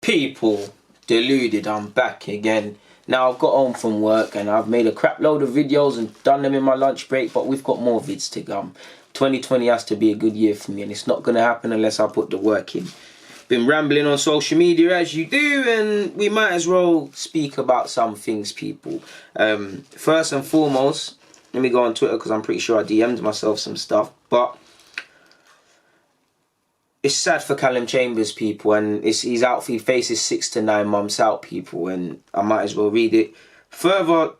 People, Deluded, I'm back again. Now I've got home from work and I've made a crap load of videos and done them in my lunch break, but we've got more vids to come. 2020 has to be a good year for me and it's not going to happen unless I put the work in. Been rambling on social media as you do, and we might as well speak about some things, people. First and foremost, let me go on Twitter because I'm pretty sure I DM'd myself some stuff, but it's sad for Callum Chambers, people, and he's out. He faces 6 to 9 months out, people, and I might as well read it. Further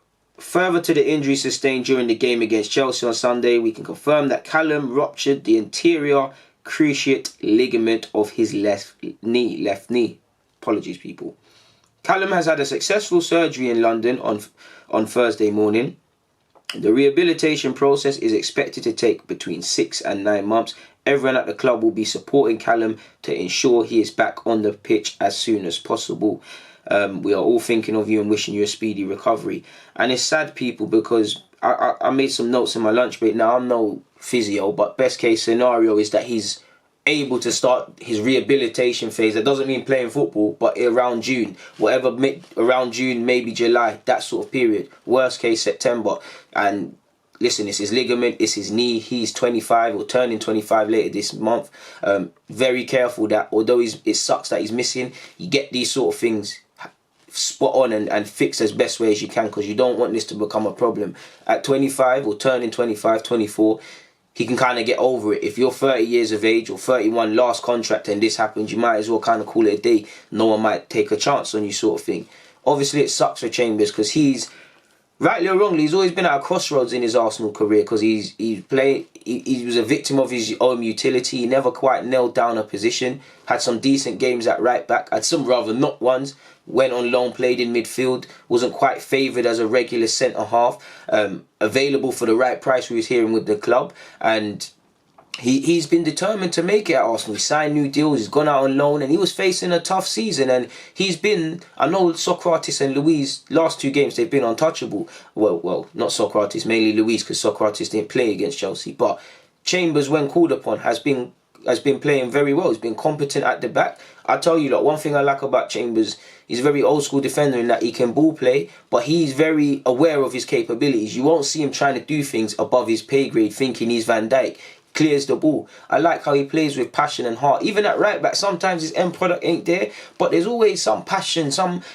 to the injury sustained during the game against Chelsea on Sunday, we can confirm that Callum ruptured the anterior cruciate ligament of his left knee. Apologies, people. Callum has had a successful surgery in London on Thursday morning. The rehabilitation process is expected to take between 6 and 9 months. Everyone at the club will be supporting Callum to ensure he is back on the pitch as soon as possible. We are all thinking of you and wishing you a speedy recovery. And it's sad, people, because I made some notes in my lunch break. Now, I'm no physio, but best case scenario is that he's able to start his rehabilitation phase. That doesn't mean playing football, but around June, around June, maybe July, that sort of period. Worst case, September. And listen, it's his ligament, it's his knee. He's 25 or turning 25 later this month. Very careful that although it sucks that he's missing, you get these sort of things spot on and fixed as best way as you can, because you don't want this to become a problem. At 25 or turning 25, 24, he can kind of get over it. If you're 30 years of age or 31, last contract, and this happens, you might as well kind of call it a day. No one might take a chance on you, sort of thing. Obviously, it sucks for Chambers because he's, rightly or wrongly, he's always been at a crossroads in his Arsenal career, because he was a victim of his own utility. He never quite nailed down a position. Had some decent games at right back, had some rather not ones. Went on loan, played in midfield, wasn't quite favoured as a regular centre half. Available for the right price we was hearing with the club, and he's been determined to make it at Arsenal. He signed new deals, he's gone out on loan, and he was facing a tough season. And he's been, I know Socrates and Luis, last 2 games, they've been untouchable. Well, not Socrates, mainly Luis, because Socrates didn't play against Chelsea. But Chambers, when called upon, has been playing very well. He's been competent at the back. I tell you, one thing I like about Chambers, he's a very old school defender in that he can ball play, but he's very aware of his capabilities. You won't see him trying to do things above his pay grade, thinking he's Van Dijk. Clears the ball. I like how he plays with passion and heart. Even at right back, sometimes his end product ain't there, but there's always some passion.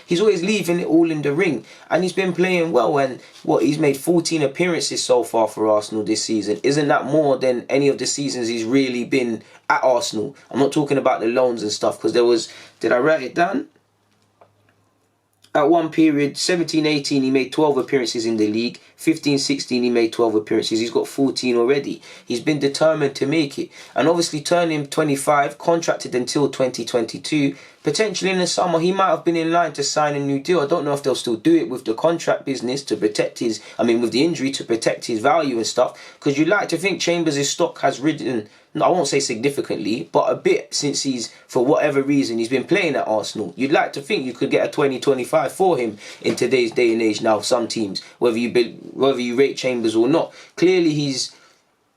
He's always leaving it all in the ring, and he's been playing well. And he's made 14 appearances so far for Arsenal this season. Isn't that more than any of the seasons he's really been at Arsenal? I'm not talking about the loans and stuff, because did I write it down? At one period, 17-18, he made 12 appearances in the league. 15-16, he made 12 appearances. He's got 14 already. He's been determined to make it. And obviously, turning 25, contracted until 2022. Potentially in the summer, he might have been in line to sign a new deal. I don't know if they'll still do it with the contract business to protect with the injury to protect his value and stuff. Because you'd like to think Chambers' stock has risen, I won't say significantly, but a bit since for whatever reason, he's been playing at Arsenal. You'd like to think you could get a 20-25 for him in today's day and age now, some teams, whether you rate Chambers or not. Clearly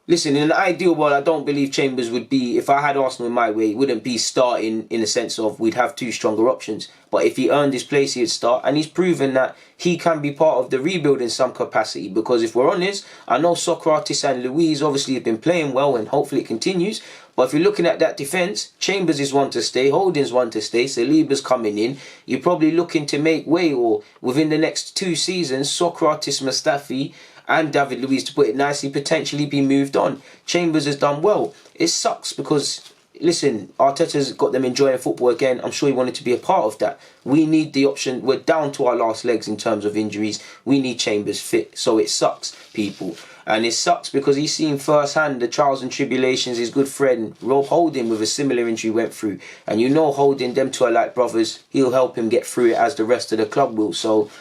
listen, in an ideal world, I don't believe Chambers would be, if I had Arsenal in my way, he wouldn't be starting in the sense of we'd have 2 stronger options. But if he earned his place, he'd start. And he's proven that he can be part of the rebuild in some capacity. Because if we're honest, I know Socrates and Luis obviously have been playing well, and hopefully it continues. But if you're looking at that defence, Chambers is one to stay, Holding's one to stay, Saliba's coming in. You're probably looking to make way, or within the next 2 seasons, Socrates, Mustafi and David Luiz, to put it nicely, potentially be moved on. Chambers has done well. It sucks because, listen, Arteta's got them enjoying football again. I'm sure he wanted to be a part of that. We need the option. We're down to our last legs in terms of injuries. We need Chambers fit. So it sucks, people. And it sucks because he's seen firsthand the trials and tribulations his good friend Rob Holding with a similar injury went through. And you know Holding, them two are like brothers. He'll help him get through it as the rest of the club will. So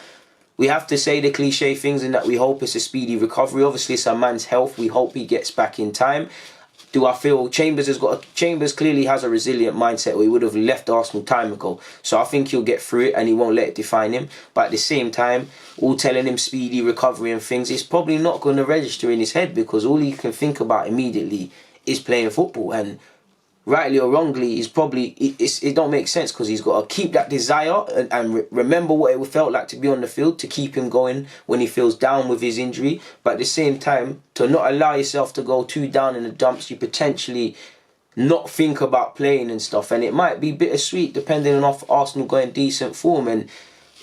we have to say the cliche things in that we hope it's a speedy recovery. Obviously, it's a man's health. We hope he gets back in time. Do I feel Chambers clearly has a resilient mindset, or he would have left Arsenal time ago. So I think he'll get through it and he won't let it define him. But at the same time, all telling him speedy recovery and things, it's probably not going to register in his head, because all he can think about immediately is playing football. And rightly or wrongly, he's probably it don't make sense because he's got to keep that desire and remember what it felt like to be on the field to keep him going when he feels down with his injury. But at the same time, to not allow yourself to go too down in the dumps, you potentially not think about playing and stuff, and it might be bittersweet depending on if Arsenal going decent form. And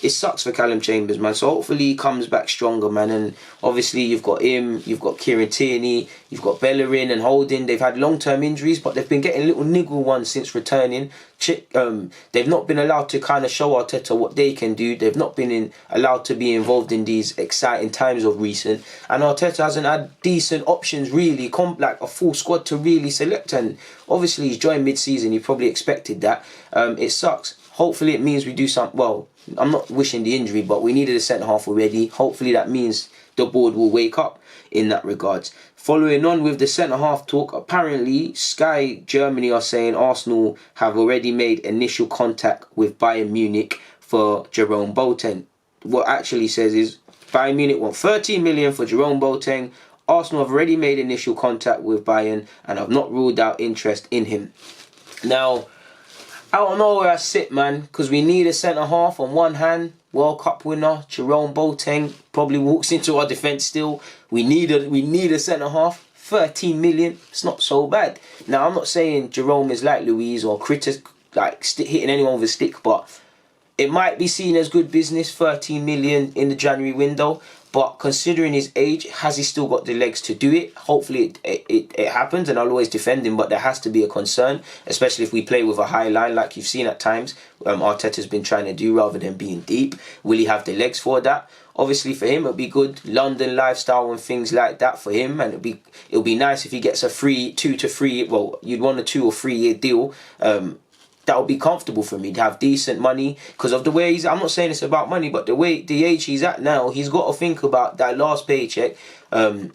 it sucks for Callum Chambers, man. So hopefully he comes back stronger, man. And obviously you've got him, you've got Kieran Tierney, you've got Bellerin and Holding. They've had long-term injuries, but they've been getting little niggle ones since returning. They've not been allowed to kind of show Arteta what they can do. They've not been allowed to be involved in these exciting times of recent. And Arteta hasn't had decent options, really, like a full squad to really select. And obviously he's joined mid-season. He probably expected that. It sucks. Hopefully it means we do something. Well, I'm not wishing the injury, but we needed a centre-half already. Hopefully that means the board will wake up in that regards. Following on with the centre-half talk, apparently Sky Germany are saying Arsenal have already made initial contact with Bayern Munich for Jerome Boateng. What actually says is Bayern Munich want 13 million for Jerome Boateng. Arsenal have already made initial contact with Bayern and have not ruled out interest in him. Now, I don't know where I sit, man, because we need a centre-half on one hand. World Cup winner, Jerome Boateng, probably walks into our defence still. We need a centre-half. 13 million, it's not so bad. Now, I'm not saying Jerome is like Luiz or hitting anyone with a stick, but it might be seen as good business, 13 million in the January window. But considering his age, has he still got the legs to do it? Hopefully it happens, and I'll always defend him, but there has to be a concern, especially if we play with a high line like you've seen at times. Arteta's been trying to do rather than being deep. Will he have the legs for that? Obviously for him, it'll be good London lifestyle and things like that for him, and it'll be nice if he gets a free 2 to 3. Well, you'd want a 2 or 3 year deal. That would be comfortable for me to have decent money because of the way he's. I'm not saying it's about money, but the age he's at now, he's got to think about that last paycheck.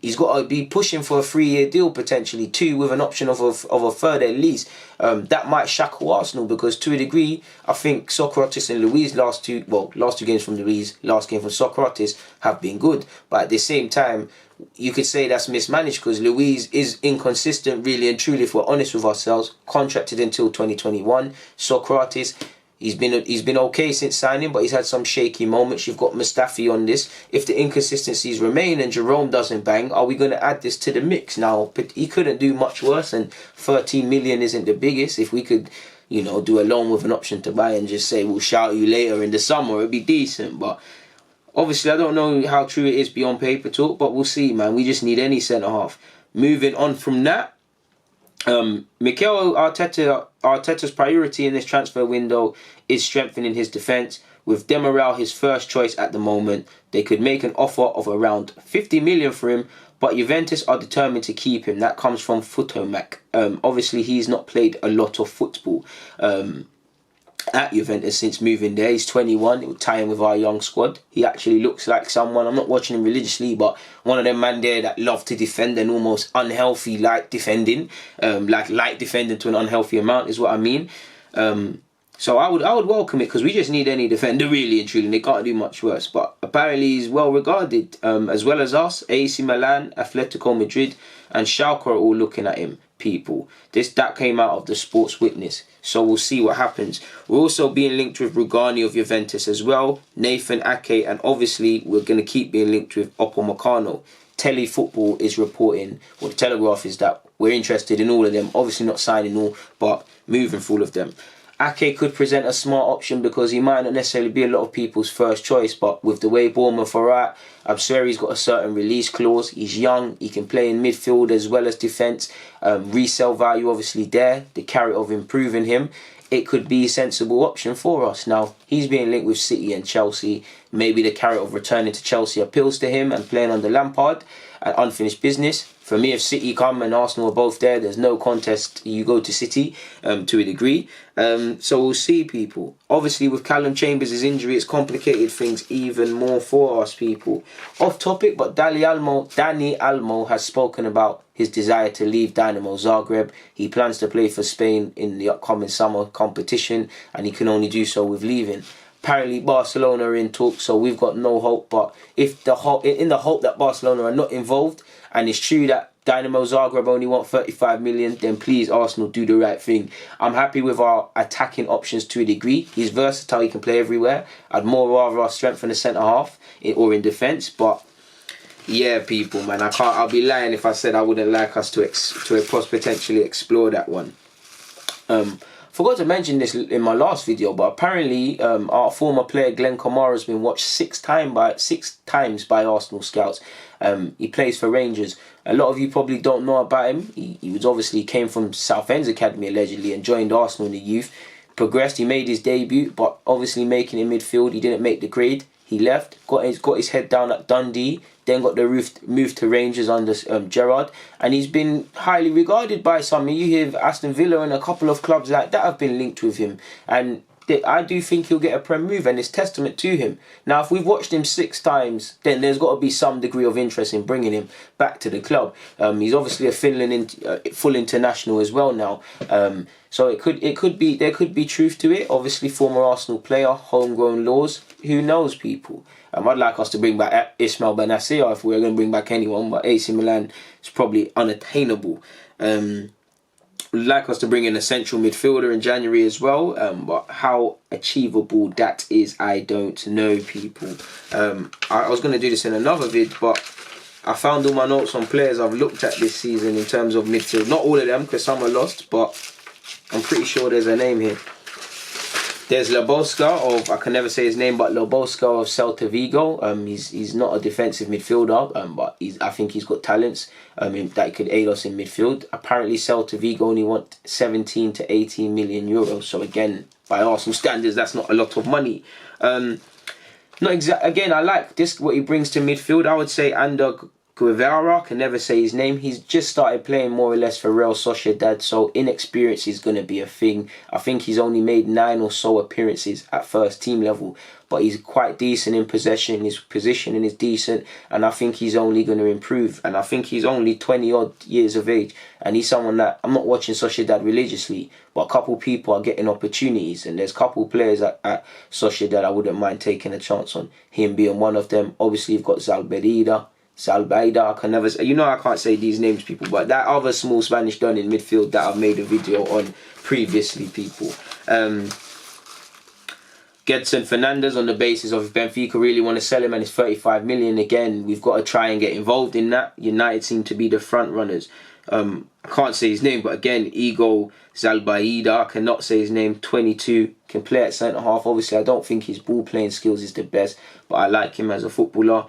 He's got to be pushing for a 3 year deal, potentially 2 with an option of a third at least. That might shackle Arsenal because to a degree, I think Socrates and Luiz last two games from Luiz, last game from Socrates have been good, but at the same time, you could say that's mismanaged because Luiz is inconsistent, really and truly, if we're honest with ourselves. Contracted until 2021. Socrates, he's been okay since signing, but he's had some shaky moments. You've got Mustafi on this. If the inconsistencies remain and Jerome doesn't bang, are we going to add this to the mix? Now, he couldn't do much worse, and 13 million isn't the biggest. If we could, do a loan with an option to buy and just say, we'll shout you later in the summer, it'd be decent, but obviously, I don't know how true it is beyond paper talk, but we'll see, man. We just need any centre-half. Moving on from that, Mikel Arteta's priority in this transfer window is strengthening his defence. With Demiral his first choice at the moment, they could make an offer of around 50 million for him, but Juventus are determined to keep him. That comes from Futomac. Obviously, he's not played a lot of football at Juventus since moving there. He's 21. It would tie in with our young squad. He actually looks like someone, I'm not watching him religiously, but one of them man there that love to defend and almost unhealthy light defending, like light defending to an unhealthy amount is what I mean. So I would welcome it because we just need any defender really and truly, and they can't do much worse. But apparently he's well regarded, as well as us. AC Milan, Atletico Madrid and Schalke are all looking at him. People, that came out of the Sports Witness, so we'll see what happens. We're also being linked with Rugani of Juventus as well, Nathan Ake, and obviously we're going to keep being linked with Upamecano. Telefootball is reporting, or the Telegraph is, that we're interested in all of them. Obviously not signing all, but moving for all of them. Ake could present a smart option because he might not necessarily be a lot of people's first choice, but with the way Bournemouth are at, Abseri's got a certain release clause. He's young, he can play in midfield as well as defence. Resale value obviously there, the carrot of improving him. It could be a sensible option for us. Now, he's being linked with City and Chelsea. Maybe the carrot of returning to Chelsea appeals to him and playing under Lampard and unfinished business. For me, if City come and Arsenal are both there, there's no contest. You go to City to a degree. So we'll see, people. Obviously, with Callum Chambers' injury, it's complicated things even more for us, people. Off topic, but Dani Olmo has spoken about his desire to leave Dynamo Zagreb. He plans to play for Spain in the upcoming summer competition, and he can only do so with leaving. Apparently Barcelona are in talks, so we've got no hope. But if in the hope that Barcelona are not involved, and it's true that Dynamo Zagreb only want 35 million, then please, Arsenal, do the right thing. I'm happy with our attacking options to a degree. He's versatile, he can play everywhere. I'd more rather our strengthen the centre half or in defence, but yeah, people, man, I'll be lying if I said I wouldn't like us to potentially explore that one. Forgot to mention this in my last video, but apparently our former player Glenn Kamara has been watched six times by Arsenal scouts. He plays for Rangers. A lot of you probably don't know about him. He was obviously came from Southend's academy allegedly and joined Arsenal in the youth. Progressed, he made his debut, but obviously making in midfield, he didn't make the grade. He left, got his head down at Dundee, then got the move to Rangers under Gerrard, and he's been highly regarded by some. You hear Aston Villa and a couple of clubs like that have been linked with him, and I do think he'll get a Prem move, and it's testament to him. Now, if we've watched him 6 times, then there's got to be some degree of interest in bringing him back to the club. He's obviously a Finland full international as well now. So there could be truth to it. Obviously, former Arsenal player, homegrown laws. Who knows, people? I'd like us to bring back Ismail Benacer if we're going to bring back anyone, but AC Milan is probably unattainable. We'd like us to bring in a central midfielder in January as well, but how achievable that is, I don't know, people. I was going to do this in another vid, but I found all my notes on players I've looked at this season in terms of midfield. Not all of them, because some are lost, but I'm pretty sure there's a name here. There's Loboska of, I can never say his name, but Loboska of Celta Vigo. He's not a defensive midfielder, but I think he's got talents that could aid us in midfield. Apparently Celta Vigo only want 17 to 18 million euros. So again, by Arsenal standards, that's not a lot of money. Again, I like this, what he brings to midfield. I would say Ander Guevara, can never say his name. He's just started playing more or less for Real Sociedad, so inexperience is going to be a thing. I think he's only made 9 or so appearances at first team level, but he's quite decent in possession. His positioning is decent, and I think he's only going to improve. And I think he's only 20 odd years of age, and he's someone that, I'm not watching Sociedad religiously, but a couple people are getting opportunities, and there's a couple players at Sociedad I wouldn't mind taking a chance on, him being one of them. Obviously you've got Zalbeida, I can never say, I can't say these names, people, but that other small Spanish done in midfield that I've made a video on previously, people. Gedson Fernandez, on the basis of if Benfica really want to sell him and it's 35 million, again, we've got to try and get involved in that. United seem to be the front runners. I can't say his name, but again, Igo Zalbaida, I cannot say his name, 22, can play at centre half. Obviously, I don't think his ball playing skills is the best, but I like him as a footballer.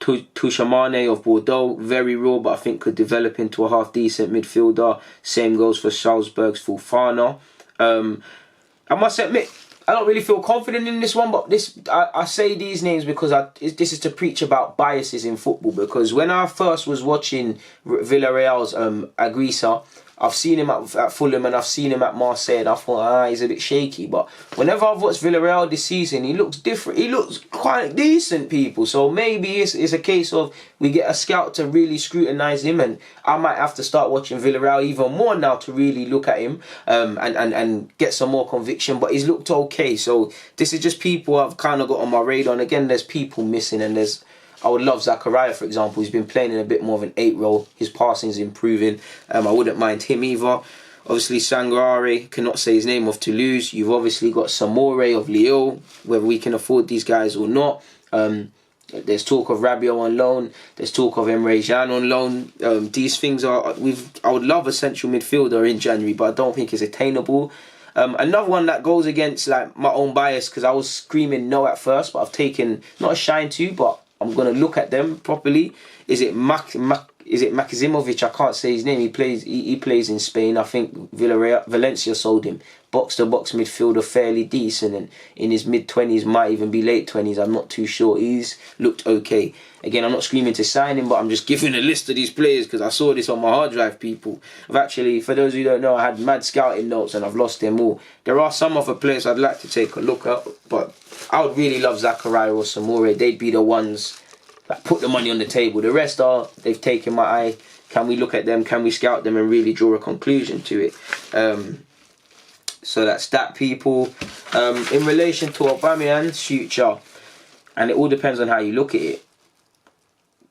Tushamane of Bordeaux, very raw, but I think could develop into a half-decent midfielder. Same goes for Salzburg's Fofana. I must admit, I don't really feel confident in this one, but I say these names because this is to preach about biases in football, because when I first was watching Villarreal's Agrisa, I've seen him at Fulham and I've seen him at Marseille, and I thought, he's a bit shaky. But whenever I've watched Villarreal this season, he looks different. He looks quite decent, people. So maybe it's a case of we get a scout to really scrutinise him, and I might have to start watching Villarreal even more now to really look at him and get some more conviction. But he's looked okay. So this is just people I've kind of got on my radar. And again, there's people missing, and I would love Zakaria, for example. He's been playing in a bit more of an 8 role. His passing is improving. I wouldn't mind him either. Obviously, Sangaré, cannot say his name, of Toulouse. You've obviously got Samore of Lille, whether we can afford these guys or not. There's talk of Rabiot on loan. There's talk of Emre Can on loan. These things I would love a central midfielder in January, but I don't think it's attainable. Another one that goes against like my own bias, because I was screaming no at first, but I've taken, not a shine to, but I'm going to look at them properly. Is it Makizimovic? I can't say his name. He plays in Spain. I think Valencia sold him. Box-to-box midfielder, fairly decent, and in his mid-20s, might even be late 20s. I'm not too sure. He's looked okay. Again, I'm not screaming to sign him, but I'm just giving a list of these players because I saw this on my hard drive, people. I've actually, for those who don't know, I had mad scouting notes and I've lost them all. There are some other players I'd like to take a look at, but I would really love Zakaria or Samore. They'd be the ones that put the money on the table. The rest they've taken my eye. Can we look at them? Can we scout them and really draw a conclusion to it? So that's that, people. In relation to Aubameyang's future, and it all depends on how you look at it.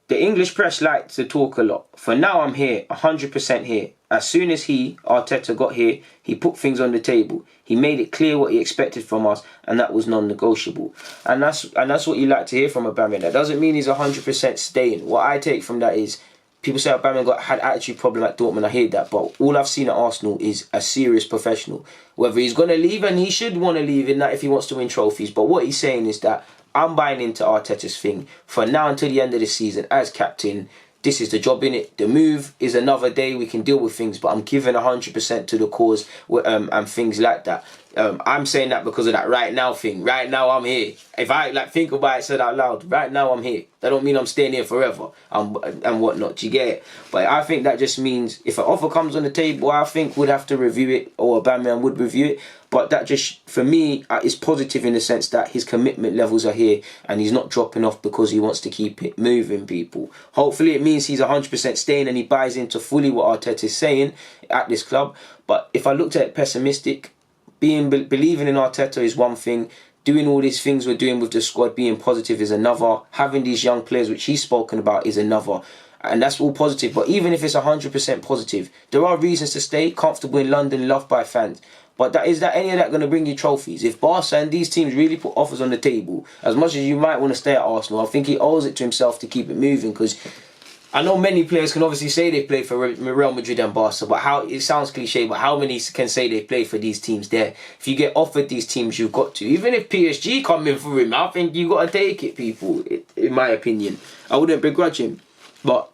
The English press like to talk a lot. For now, I'm here, 100% here. As soon as Arteta, got here, he put things on the table. He made it clear what he expected from us, and that was non-negotiable. And that's what you like to hear from Aubameyang. That doesn't mean he's 100% staying. What I take from that is, people say Aubameyang had attitude problem at Dortmund. I hear that, but all I've seen at Arsenal is a serious professional. Whether he's going to leave, and he should want to leave in that if he wants to win trophies. But what he's saying is that I'm buying into Arteta's thing. For now until the end of the season, as captain, this is the job, innit? The move is another day. We can deal with things, but I'm giving 100% to the cause and things like that. I'm saying that because of that right now thing. Right now I'm here. If I think about it, said out loud, right now I'm here. That don't mean I'm staying here forever and whatnot. Do you get it? But I think that just means if an offer comes on the table, I think we'd have to review it, or Aubameyang would review it. But that just, for me, is positive in the sense that his commitment levels are here and he's not dropping off because he wants to keep it moving, people. Hopefully it means he's 100% staying and he buys into fully what Arteta is saying at this club. But if I looked at it pessimistic, believing in Arteta is one thing. Doing all these things we're doing with the squad, being positive, is another. Having these young players, which he's spoken about, is another. And that's all positive. But even if it's 100% positive, there are reasons to stay. Comfortable in London, loved by fans. But is any of that going to bring you trophies? If Barca and these teams really put offers on the table, as much as you might want to stay at Arsenal, I think he owes it to himself to keep it moving. Because I know many players can obviously say they play for Real Madrid and Barca, but it sounds cliche, but how many can say they play for these teams there? If you get offered these teams, you've got to. Even if PSG come in for him, I think you've got to take it, people, in my opinion. I wouldn't begrudge him. But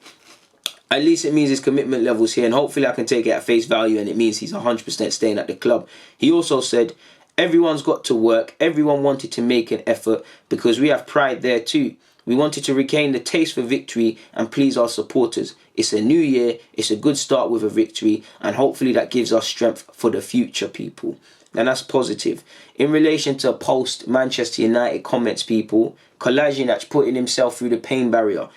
at least it means his commitment level's here, and hopefully I can take it at face value, and it means he's 100% staying at the club. He also said, everyone's got to work, everyone wanted to make an effort, because we have pride there too. We wanted to regain the taste for victory and please our supporters. It's a new year, it's a good start with a victory, and hopefully that gives us strength for the future, people. And that's positive. In relation to post-Manchester United comments, people, Kolasinac putting himself through the pain barrier.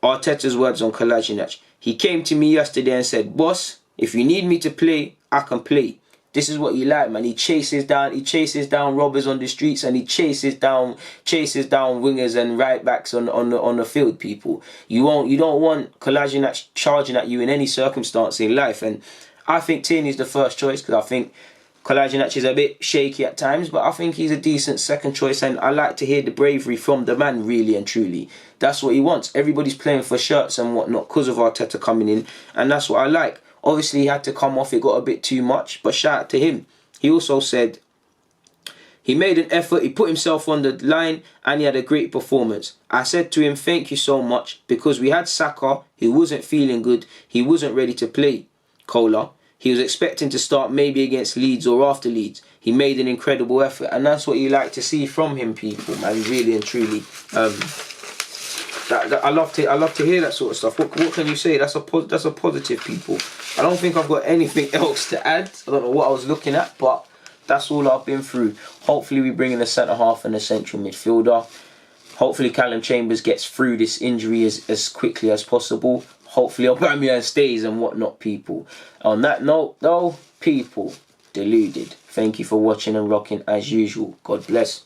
Arteta's words on Kolasinac. He came to me yesterday and said, boss, if you need me to play, I can play. This is what you like, man. He chases down robbers on the streets, and he chases down wingers and right backs on the field, people. You don't want Kolasinac charging at you in any circumstance in life. And I think Tierney's the first choice, because I think Kolasinac is a bit shaky at times, but I think he's a decent second choice, and I like to hear the bravery from the man, really and truly. That's what he wants. Everybody's playing for shirts and whatnot because of Arteta coming in, and that's what I like. Obviously, he had to come off. It got a bit too much, but shout out to him. He also said he made an effort, he put himself on the line, and he had a great performance. I said to him, thank you so much, because we had Saka, who wasn't feeling good. He wasn't ready to play, Kola. He was expecting to start maybe against Leeds or after Leeds. He made an incredible effort, and that's what you like to see from him, people, man, really and truly. I love to hear that sort of stuff. What can you say? That's a positive, people. I don't think I've got anything else to add. I don't know what I was looking at, but that's all I've been through. Hopefully we bring in a centre half and a central midfielder. Hopefully Callum Chambers gets through this injury as quickly as possible. Hopefully Aubameyang stays and whatnot, people. On that note, though, people, deluded. Thank you for watching and rocking as usual. God bless.